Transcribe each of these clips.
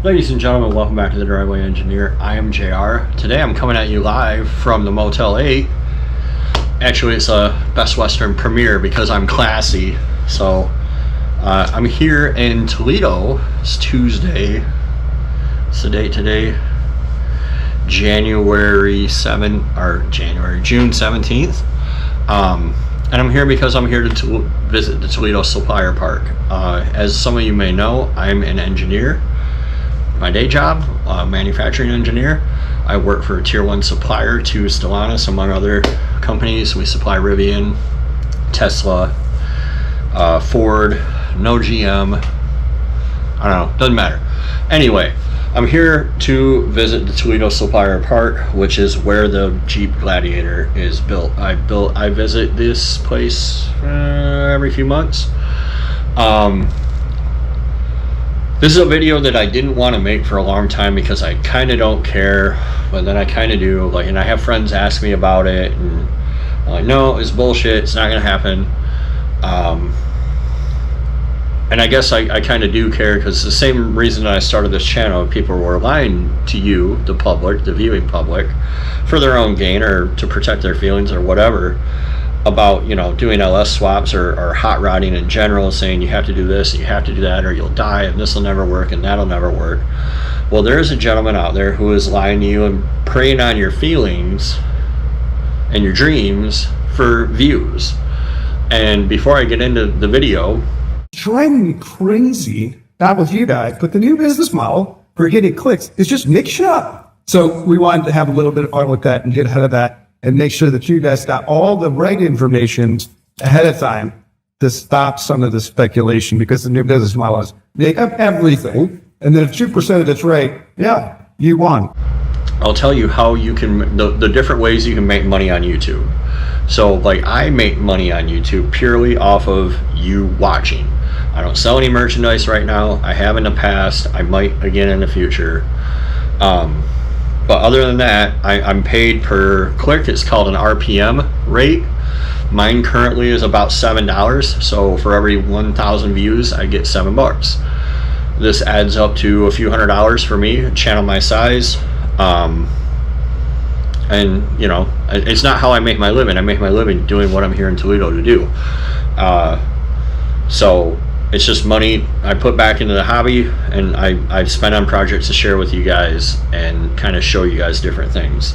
Ladies and gentlemen, welcome back to the Driveway Engineer. I am JR. Today I'm coming at you live from the Motel 8. Actually, it's a Best Western premiere because I'm classy. So I'm here in Toledo. It's Tuesday. What's the date today? June 17th. And I'm here because I'm here to visit the Toledo Supplier Park. As some of you may know, I'm an engineer. My day job, manufacturing engineer. I work for a tier 1 supplier to Stellantis, among other companies. We supply Rivian, Tesla, Ford, no GM. I don't know, doesn't matter. Anyway, I'm here to visit the Toledo Supplier Park, which is where the Jeep Gladiator is built. I visit this place every few months. This is a video that I didn't want to make for a long time because I kind of don't care, but then I kind of do. Like, and I have friends ask me about it, and I'm like, no, it's bullshit. It's not gonna happen. And I guess I kind of do care because the same reason that I started this channel, people were lying to you, the public, the viewing public, for their own gain or to protect their feelings or whatever, about, you know, doing LS swaps or hot rodding in general, saying you have to do this, you have to do that, or you'll die, and this will never work, and that'll never work. Well, there's a gentleman out there who is lying to you and preying on your feelings and your dreams for views. And before I get into the video, driving me crazy, not with you guys, but the new business model for getting clicks is just mix shit up. So we wanted to have a little bit of fun with that and get ahead of that and make sure that you guys got all the right information ahead of time to stop some of the speculation, because the new business model is make up everything, and then if 2% of it's right, yeah, you won. I'll tell you how you can, the different ways you can make money on YouTube. So, like, I make money on YouTube purely off of you watching. I don't sell any merchandise right now. I have in the past. I might again in the future. But other than that, I'm paid per click. It's called an RPM rate. Mine currently is about $7. So for every 1,000 views, I get $7. This adds up to a few $100s for me, channel my size. And, you know, it's not how I make my living. I make my living doing what I'm here in Toledo to do. So it's just money I put back into the hobby, and I've spent on projects to share with you guys and kind of show you guys different things.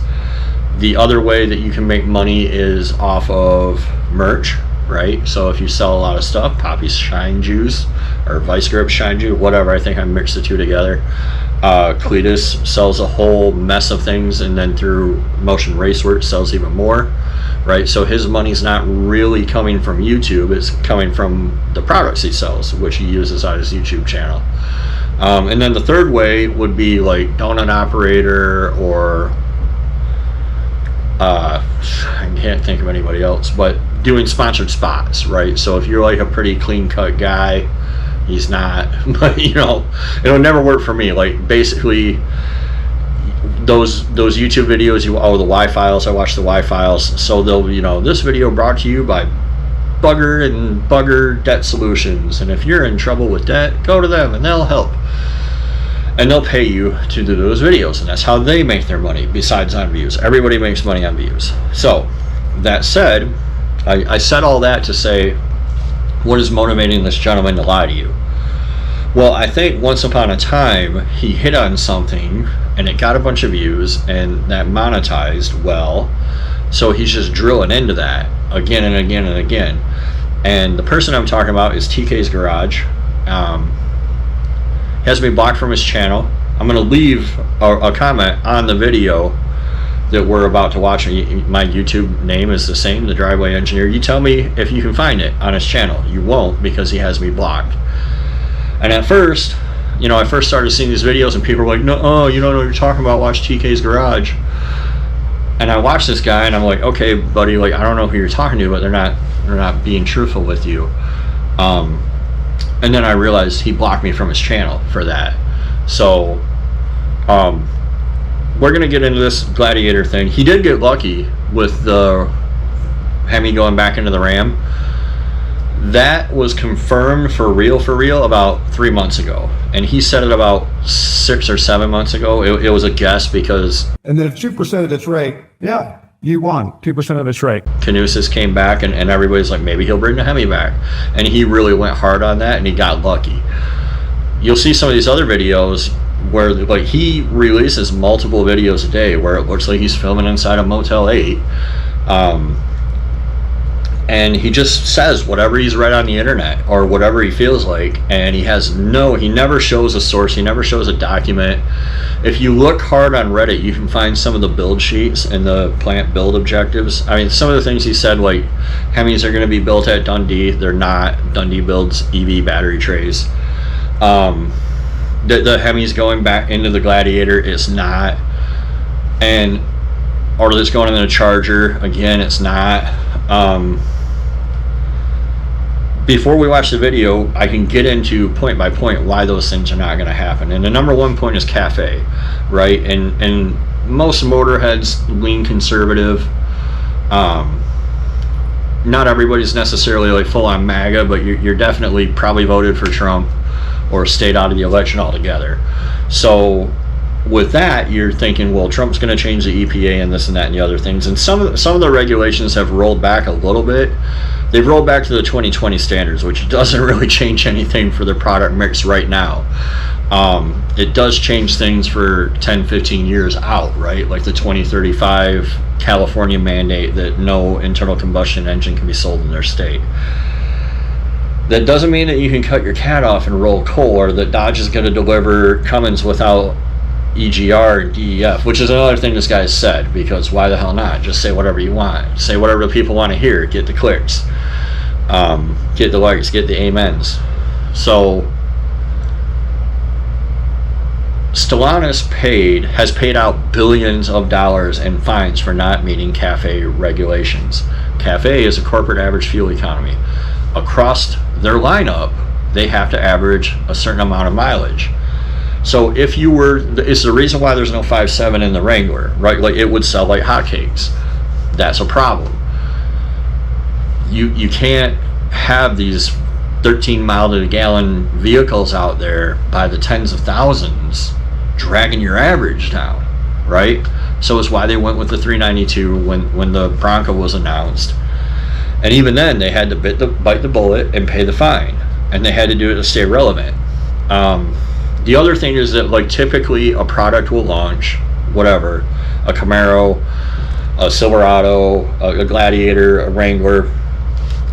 The other way that you can make money is off of merch, right? So if you sell a lot of stuff, Poppy Shine Juice or Vice Grip Shine Juice, whatever, I think I mixed the two together. Cletus sells a whole mess of things, and then through Motion Raceworks sells even more, right? So his money's not really coming from YouTube, it's coming from the products he sells, which he uses on his YouTube channel. And then the third way would be like donut operator, or I can't think of anybody else, but doing sponsored spots, right? So if you're like a pretty clean cut guy, he's not, but you know, it'll never work for me. Like, basically those YouTube videos, the Y files, I watch the Y files, so they'll, you know, this video brought to you by Bugger and Bugger Debt Solutions, and if you're in trouble with debt, go to them and they'll help, and they'll pay you to do those videos, and that's how they make their money, besides on views. Everybody makes money on views. So that said, I said all that to say, what is motivating this gentleman to lie to you? Well, I think once upon a time he hit on something and it got a bunch of views and that monetized well, so he's just drilling into that again and again and again. And the person I'm talking about is TK's Garage. He has me blocked from his channel. I'm going to leave a comment on the video that we're about to watch. My YouTube name is the same, The Driveway Engineer. You tell me if you can find it on his channel. You won't, because he has me blocked. And at first, you know, I first started seeing these videos and people were like, no, oh, you don't know what you're talking about, watch TK's Garage. And I watched this guy and I'm like, okay, buddy, like, I don't know who you're talking to, but they're not being truthful with you. And then I realized he blocked me from his channel for that. So we're gonna get into this Gladiator thing. He did get lucky with the Hemi going back into the Ram. That was confirmed for real about 3 months ago, and he said it about 6 or 7 months ago. It was a guess because. And then if 2% of it's right, yeah, you won. 2% of it's right. Canusis came back, and everybody's like, maybe he'll bring the Hemi back, and he really went hard on that, and he got lucky. You'll see some of these other videos where like he releases multiple videos a day where it looks like he's filming inside a Motel 8. And he just says whatever he's read on the internet or whatever he feels like, and he never shows a source, he never shows a document. If you look hard on Reddit, you can find some of the build sheets and the plant build objectives. I mean, some of the things he said, like Hemis are going to be built at Dundee, they're not. Dundee builds EV battery trays. The Hemi's going back into the Gladiator, it's not. And or it's going in the Charger, again, it's not. Before we watch the video, I can get into point by point why those things are not going to happen. And the number one point is cafe, right? And most motorheads lean conservative. Not everybody's necessarily like full on MAGA, but you're definitely probably voted for Trump or stayed out of the election altogether. So with that, you're thinking, well, Trump's going to change the EPA and this and that and the other things. And some of the regulations have rolled back a little bit. They've rolled back to the 2020 standards, which doesn't really change anything for the product mix right now. It does change things for 10, 15 years out, right? Like the 2035 California mandate that no internal combustion engine can be sold in their state. That doesn't mean that you can cut your cat off and roll coal, or that Dodge is going to deliver Cummins without EGR and DEF, which is another thing this guy said, because why the hell not? Just say whatever you want. Say whatever the people want to hear. Get the clicks. Get the likes. Get the amens. So Stellantis has paid out billions of dollars in fines for not meeting CAFE regulations. CAFE is a corporate average fuel economy. Across their lineup, they have to average a certain amount of mileage. So if you were, it's the reason why there's no 5.7 in the Wrangler, right? Like it would sell like hotcakes. That's a problem. You can't have these 13 mile to the gallon vehicles out there by the tens of thousands dragging your average down, right? So it's why they went with the 392 when the Bronco was announced. And even then, they had to bite the bullet and pay the fine, and they had to do it to stay relevant. The other thing is that, like, typically a product will launch, whatever, a Camaro, a Silverado, a Gladiator, a Wrangler.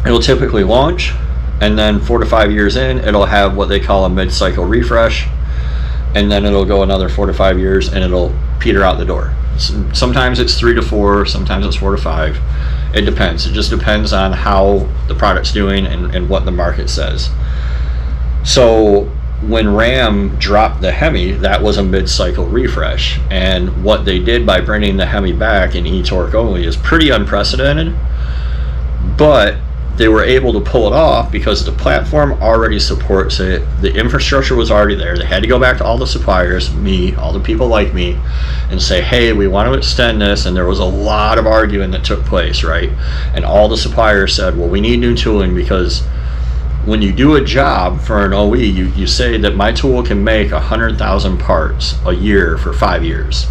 It'll typically launch, and then 4 to 5 years in, it'll have what they call a mid-cycle refresh, and then it'll go another 4 to 5 years, and it'll peter out the door. Sometimes it's 3 to 4, sometimes it's 4 to 5. It depends. It just depends on how the product's doing and what the market says. So when Ram dropped the Hemi, that was a mid-cycle refresh, and what they did by bringing the Hemi back in e-torque only is pretty unprecedented, but they were able to pull it off because the platform already supports it. The infrastructure was already there. They had to go back to all the suppliers, me, all the people like me, and say, hey, we want to extend this, and there was a lot of arguing that took place, right? And all the suppliers said, well, we need new tooling, because when you do a job for an OE, you say that my tool can make 100,000 parts a year for 5 years.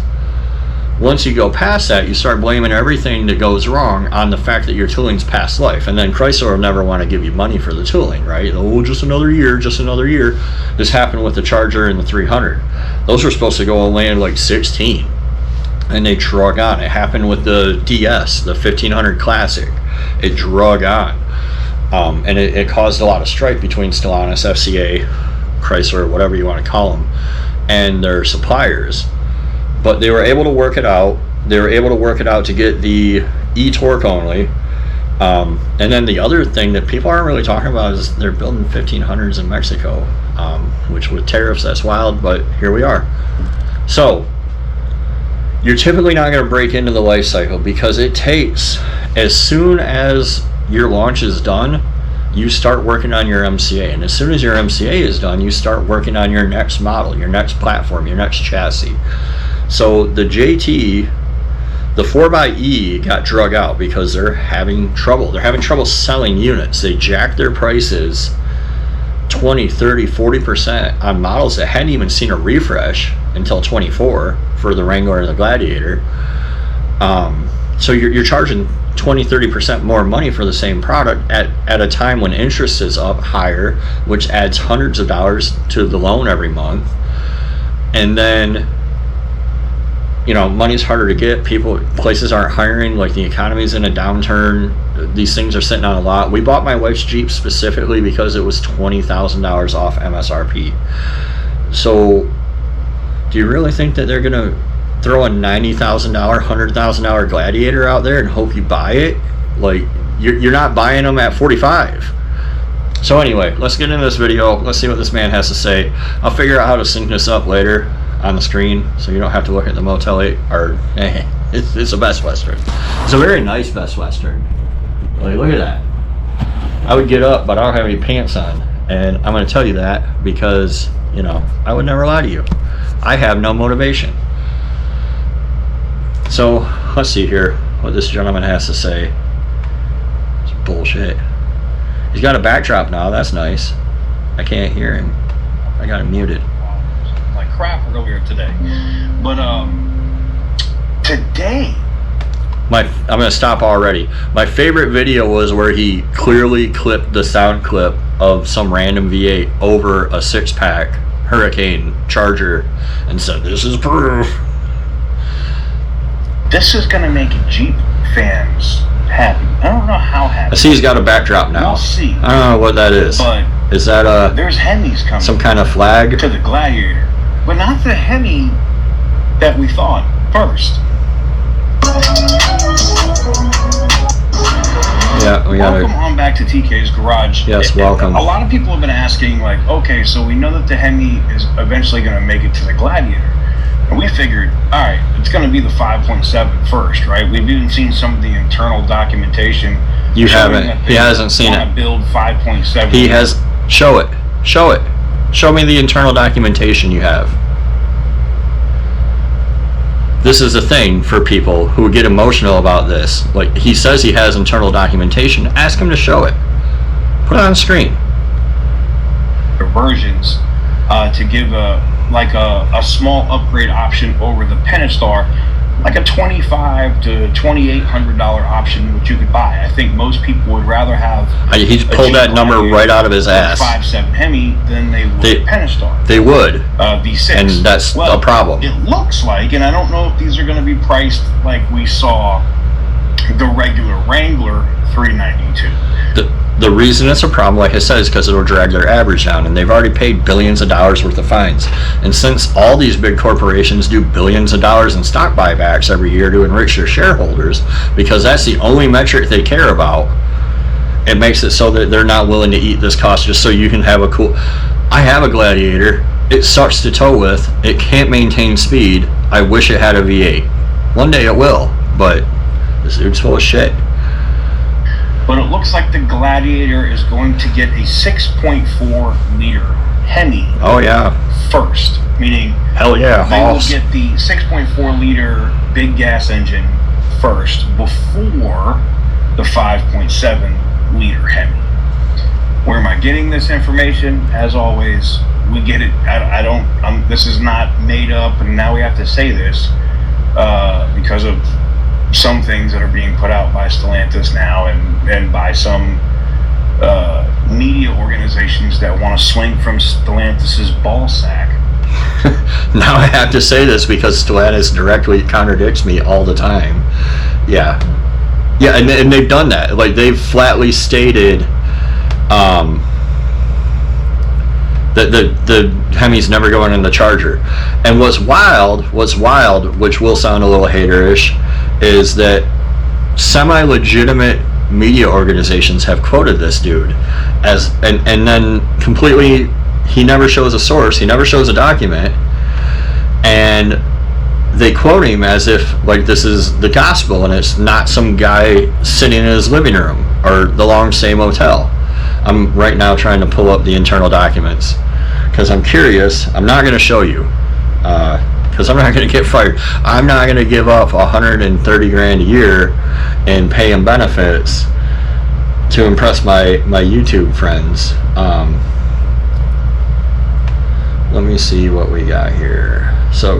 Once you go past that, you start blaming everything that goes wrong on the fact that your tooling's past life. And then Chrysler will never want to give you money for the tooling, right? Oh, just another year, just another year. This happened with the Charger and the 300. Those were supposed to go and land like 16. And they drug on. It happened with the DS, the 1500 Classic. It drug on. And it caused a lot of strife between Stellantis, FCA, Chrysler, whatever you want to call them, and their suppliers. But they were able to work it out. They were able to work it out to get the e-torque only. And then the other thing that people aren't really talking about is they're building 1500s in Mexico, which with tariffs, that's wild, but here we are. So you're typically not going to break into the life cycle, because it takes, as soon as your launch is done, you start working on your MCA, and as soon as your MCA is done, you start working on your next model, your next platform, your next chassis. So the JT The 4xe got drug out because they're having trouble. They're having trouble selling units. They jacked their prices 20, 30, 40% on models that hadn't even seen a refresh until 24 for the Wrangler and the Gladiator. So you're charging 20, 30% more money for the same product at a time when interest is up higher, which adds hundreds of dollars to the loan every month. And then, you know, money's harder to get. Places aren't hiring. Like, the economy's in a downturn. These things are sitting on a lot. We bought my wife's Jeep specifically because it was $20,000 off MSRP. So, do you really think that they're gonna throw a $90,000, $100,000 Gladiator out there and hope you buy it? Like, you're not buying them at 45. So anyway, let's get into this video. Let's see what this man has to say. I'll figure out how to sync this up later on the screen so you don't have to look at the Motel 8. Or it's a Best Western. It's a very nice Best Western. Like, look at that. I would get up, but I don't have any pants on, and I'm going to tell you that because, you know, I would never lie to you. I have no motivation. So let's see here what this gentleman has to say. It's bullshit. He's got a backdrop now. That's nice. I can't hear him. I got him muted. Like crap earlier today, but today. I'm gonna stop already. My favorite video was where he clearly clipped the sound clip of some random V8 over a 6-pack Hurricane Charger and said, "This is proof." This is gonna make Jeep fans happy. I don't know how happy. I see he's got a backdrop now. We'll see. I don't know what that is. But is that there's Hemis coming. some kind of flag? To the Gladiator, but not the Hemi that we thought first. Yeah, we got Welcome on back to TK's Garage. Yes, welcome. A lot of people have been asking, like, okay, so we know that the Hemi is eventually going to make it to the Gladiator. And we figured, all right, it's going to be the 5.7 first, right? We've even seen some of the internal documentation. You haven't. He hasn't seen it. Build 5.7. He has. Show it. Show it. Show me the internal documentation you have. This is a thing for people who get emotional about this. Like, he says he has internal documentation. Ask him to show it. Put it on screen. Versions to give a small upgrade option over the Pentastar, like a $2,500 to $2,800 option, which you could buy. I think most people would rather have. He's pulled that number right out of his ass. 5.7 Hemi than they would Pentastar. They would. V6. And that's a problem. It looks like, and I don't know if these are going to be priced like we saw the regular Wrangler 392. The reason it's a problem, like I said, is because it'll drag their average down, and they've already paid billions of dollars worth of fines. And since all these big corporations do billions of dollars in stock buybacks every year to enrich their shareholders, because that's the only metric they care about, it makes it so that they're not willing to eat this cost just so you can have a cool. I have a Gladiator. It sucks to tow with. It can't maintain speed. I wish it had a V8. One day it will, but this dude's full of shit. But it looks like the Gladiator is going to get a 6.4 liter Hemi. Oh yeah. First, meaning hell yeah. They will get the 6.4 liter big gas engine first before the 5.7 liter Hemi. Where am I getting this information? As always, we get it. This is not made up, and now we have to say this because of some things that are being put out by Stellantis now and by some media organizations that want to swing from Stellantis's ball sack. Now I have to say this because Stellantis directly contradicts me all the time. Yeah, and they've done that. Like, they've flatly stated that the Hemi's never going in the Charger. And what's wild, which will sound a little haterish, is that semi-legitimate media organizations have quoted this dude as, and then completely, he never shows a source, he never shows a document, and they quote him as if like this is the gospel and it's not some guy sitting in his living room or the Long Stay Motel. I'm right now trying to pull up the internal documents because I'm curious. I'm not going to show you because I'm not going to get fired. I'm not going to give up 130 grand a year and pay him benefits to impress my YouTube friends. Let me see what we got here. So,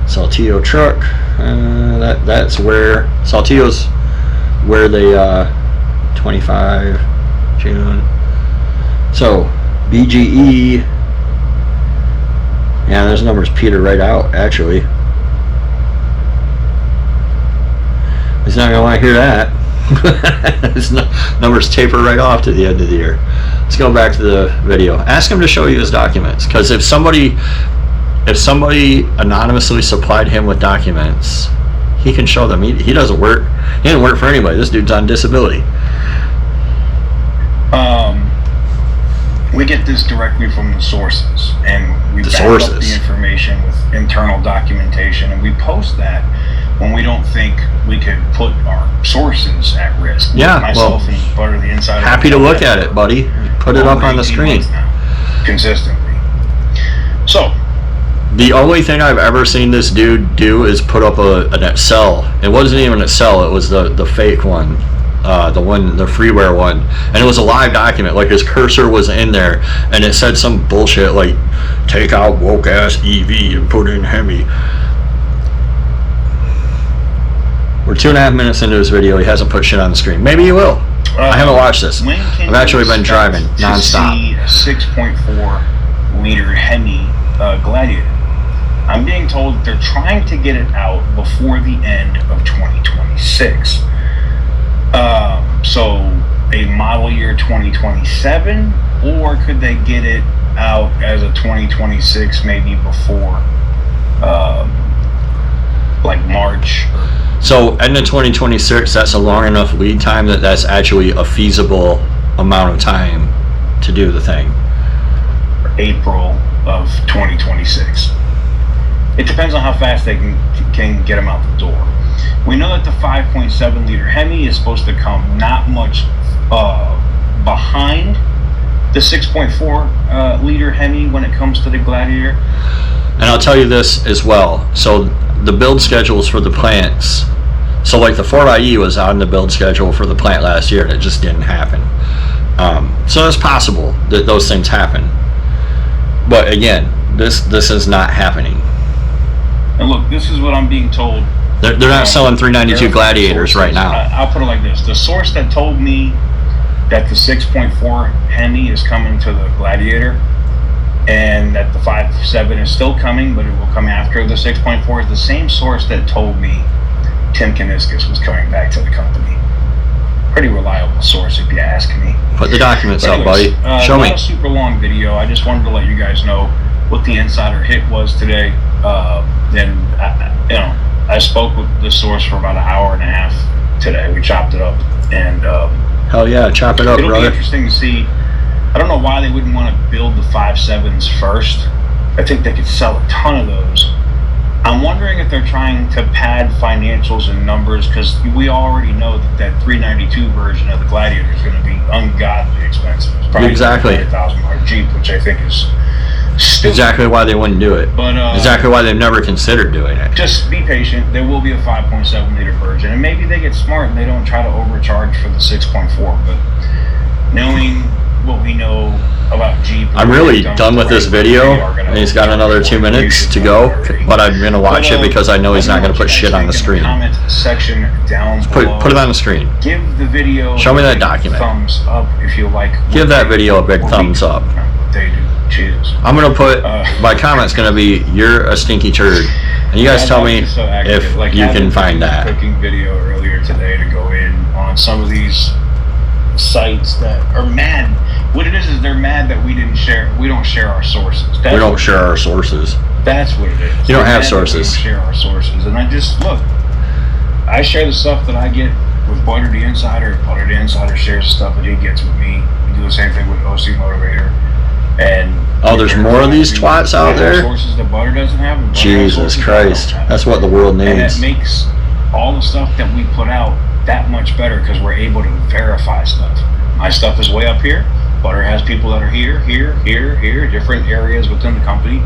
Saltillo truck. That's where Saltillo's where they 25 June. So BGE. Yeah, those numbers peter right out. Actually, he's not gonna want to hear that. His numbers taper right off to the end of the year. Let's go back to the video. Ask him to show you his documents, because if somebody anonymously supplied him with documents, he can show them. He doesn't work. He didn't work for anybody. This dude's on disability. We get this directly from the sources, and we back up the information with internal documentation, and we post that when we don't think we could put our sources at risk. Yeah, myself and Butter the Insider. Happy to look at it, buddy. Put it up on the screen. Now, consistently. So, the only thing I've ever seen this dude do is put up an Excel. It wasn't even an Excel. It was the fake one. The freeware one, and it was a live document. Like, his cursor was in there, and it said some bullshit like, take out woke ass EV and put in Hemi. We're 2.5 minutes into this video. He hasn't put shit on the screen. Maybe he will. I haven't watched this. I've actually been driving nonstop. To see a 6.4 liter Hemi Gladiator. I'm being told that they're trying to get it out before the end of 2026. So a model year 2027, or could they get it out as a 2026, maybe before like March? So end of 2026, that's a long enough lead time that's actually a feasible amount of time to do the thing. April of 2026. It depends on how fast they can get them out the door. We know that the 5.7 liter Hemi is supposed to come not much behind the 6.4 liter Hemi when it comes to the Gladiator. And I'll tell you this as well. So the build schedules for the plants. So like the 4xe was on the build schedule for the plant last year, and it just didn't happen. So it's possible that those things happen. But again, this is not happening. And look, this is what I'm being told. They're not selling 392 Gladiators right now. I'll put it like this. The source that told me that the 6.4 Hemi is coming to the Gladiator, and that the 5.7 is still coming, but it will come after the 6.4, is the same source that told me Tim Kaniskas was coming back to the company. Pretty reliable source, if you ask me. Put the documents out, buddy. Show me. Not a super long video. I just wanted to let you guys know what the insider hit was today. I spoke with the source for about an hour and a half today. We chopped it up, and hell yeah, chop it up, it'll brother. be interesting to see. I don't know why they wouldn't want to build the 5.7s first. I think they could sell a ton of those. I'm wondering if they're trying to pad financials and numbers, because we already know that 392 version of the Gladiator is going to be ungodly expensive. It's probably Exactly. a $100,000 Jeep, which I think is stupid. Exactly why they wouldn't do it. But exactly why they've never considered doing it. just be patient. There will be a 5.7 liter version, and maybe they get smart and they don't try to overcharge for the 6.4. But knowing what we know about Jeep, I'm really done with this video, and he's got another 2 minutes to go, but I'm going to watch it because I know he's not going to put shit on the screen. Comment section down below. Put it on the screen. Give the video. Show me that document. Thumbs up if you like. Give that video a big thumbs up. What they do. Cheers. I'm going to put, my comment's going to be, you're a stinky turd. And you guys tell me if you can find that. Cooking video earlier today to go in on some of these sites that are mad. What it is they're mad that we don't share our sources. We don't share our sources. That's what it is. You don't have sources. We don't share our sources. And I just, look, I share the stuff that I get with Butter the Insider. Butter the Insider shares the stuff that he gets with me. We do the same thing with OC Motivator. And there's more of these twats out there? Sources that Butter doesn't have. And Jesus Christ. That's what the world needs. And it makes all the stuff that we put out that much better because we're able to verify stuff. My stuff is way up here. Butter has people that are here, different areas within the company.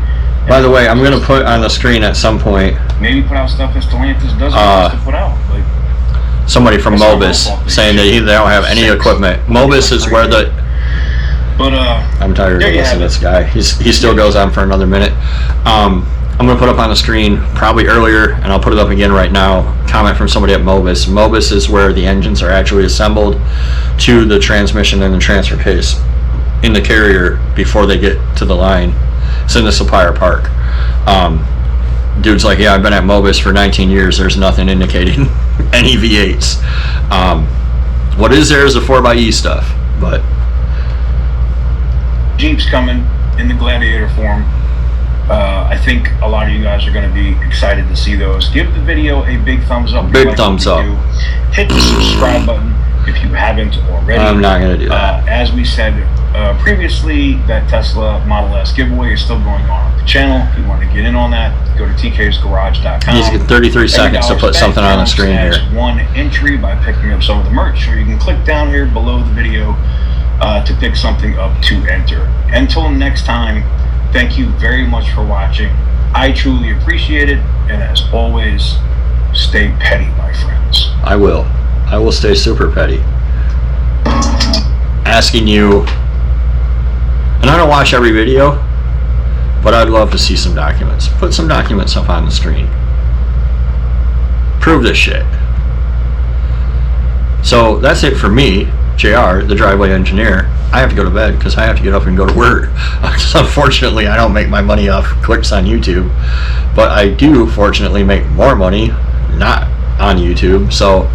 By the way, I'm going to put on the screen at some point Maybe put out stuff that Stellantis doesn't want us to put out. Like, somebody from That's not Mobis my fault. saying that they don't have any equipment. Mobis is where the... but I'm tired of there you listening to have this guy. He still goes on for another minute. I'm going to put up on the screen probably earlier, and I'll put it up again right now. Comment from somebody at Mobis. Mobis is where the engines are actually assembled to the transmission and the transfer case in the carrier before they get to the line. It's in the supplier park. Dude's like, yeah, I've been at Mobis for 19 years. There's nothing indicating any V8s. What is there is the 4xe stuff, but Jeep's coming in the Gladiator form. I think a lot of you guys are going to be excited to see those. Give the video a big thumbs up. Big thumbs up. Hit the subscribe button if you haven't already. I'm not going to do that. As we said previously, that Tesla Model S giveaway is still going on the channel. If you want to get in on that, go to tksgarage.com. You get 33 seconds to put something on the screen here. One entry by picking up some of the merch, or you can click down here below the video to pick something up to enter. Until next time, thank you very much for watching. I truly appreciate it, and as always, stay petty, my friends. I will stay super petty. Asking you, and I don't watch every video, but I'd love to see some documents. Put some documents up on the screen. Prove this shit. So that's it for me, JR, the driveway engineer. I have to go to bed because I have to get up and go to work. Unfortunately, I don't make my money off clicks on YouTube, but I do fortunately make more money not on YouTube. So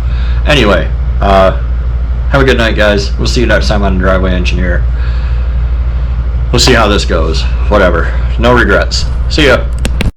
anyway, have a good night, guys. We'll see you next time on the Driveway Engineer. We'll see how this goes. Whatever. No regrets. See ya.